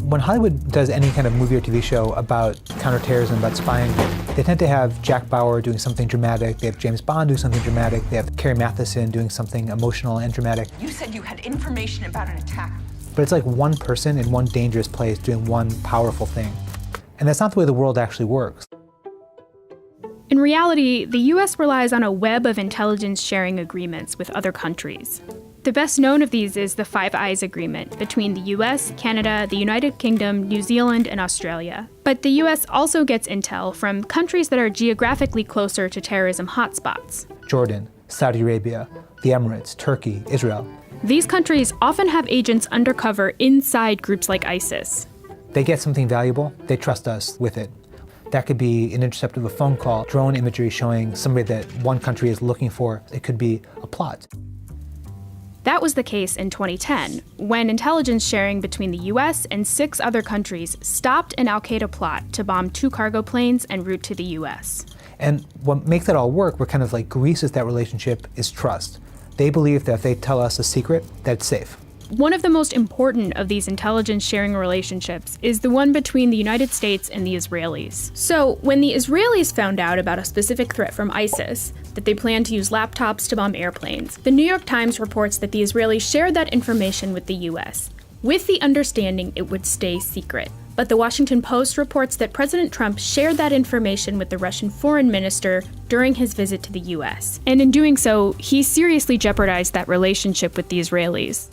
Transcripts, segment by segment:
When Hollywood does any kind of movie or TV show about counterterrorism, about spying, they tend to have Jack Bauer doing something dramatic, they have James Bond doing something dramatic, they have Carrie Mathison doing something emotional and dramatic. You said you had information about an attack. But it's like one person in one dangerous place doing one powerful thing. And that's not the way the world actually works. In reality, the US relies on a web of intelligence sharing agreements with other countries. The best known of these is the Five Eyes Agreement between the US, Canada, the United Kingdom, New Zealand, and Australia. But the US also gets intel from countries that are geographically closer to terrorism hotspots. Jordan, Saudi Arabia, the Emirates, Turkey, Israel. These countries often have agents undercover inside groups like ISIS. They get something valuable, they trust us with it. That could be an intercept of a phone call, drone imagery showing somebody that one country is looking for. It could be a plot. That was the case in 2010, when intelligence sharing between the US and 6 other countries stopped an al-Qaeda plot to bomb 2 cargo planes en route to the US. And what makes that all work, what kind of like greases that relationship, is trust. They believe that if they tell us a secret, that it's safe. One of the most important of these intelligence sharing relationships is the one between the United States and the Israelis. So, when the Israelis found out about a specific threat from ISIS, that they planned to use laptops to bomb airplanes, the New York Times reports that the Israelis shared that information with the US, with the understanding it would stay secret. But the Washington Post reports that President Trump shared that information with the Russian foreign minister during his visit to the US. And in doing so, he seriously jeopardized that relationship with the Israelis.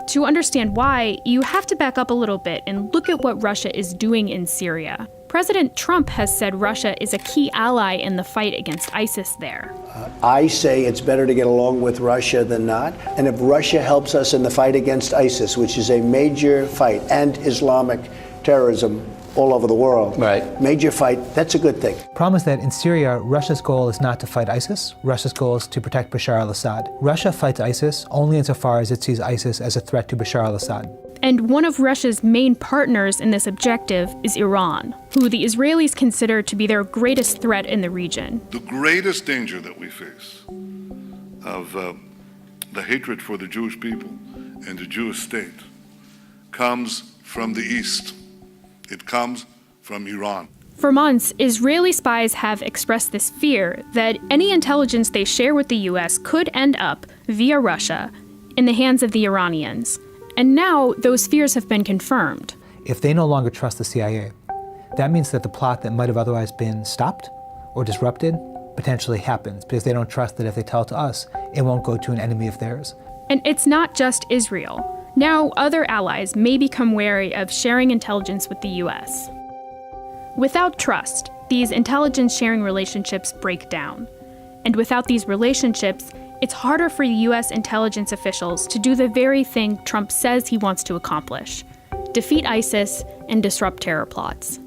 To understand why, you have to back up a little bit and look at what Russia is doing in Syria. President Trump has said Russia is a key ally in the fight against ISIS there. I say it's better to get along with Russia than not. And if Russia helps us in the fight against ISIS, which is a major fight, and Islamic terrorism all over the world, right. Major fight, that's a good thing. Problem is that in Syria, Russia's goal is not to fight ISIS. Russia's goal is to protect Bashar al-Assad. Russia fights ISIS only insofar as it sees ISIS as a threat to Bashar al-Assad. And one of Russia's main partners in this objective is Iran, who the Israelis consider to be their greatest threat in the region. The greatest danger that we face of the hatred for the Jewish people and the Jewish state comes from the East. It comes from Iran. For months, Israeli spies have expressed this fear that any intelligence they share with the US could end up, via Russia, in the hands of the Iranians. And now, those fears have been confirmed. If they no longer trust the CIA, that means that the plot that might have otherwise been stopped or disrupted potentially happens, because they don't trust that if they tell it to us, it won't go to an enemy of theirs. And it's not just Israel. Now, other allies may become wary of sharing intelligence with the US. Without trust, these intelligence sharing relationships break down. And without these relationships, it's harder for US intelligence officials to do the very thing Trump says he wants to accomplish: defeat ISIS and disrupt terror plots.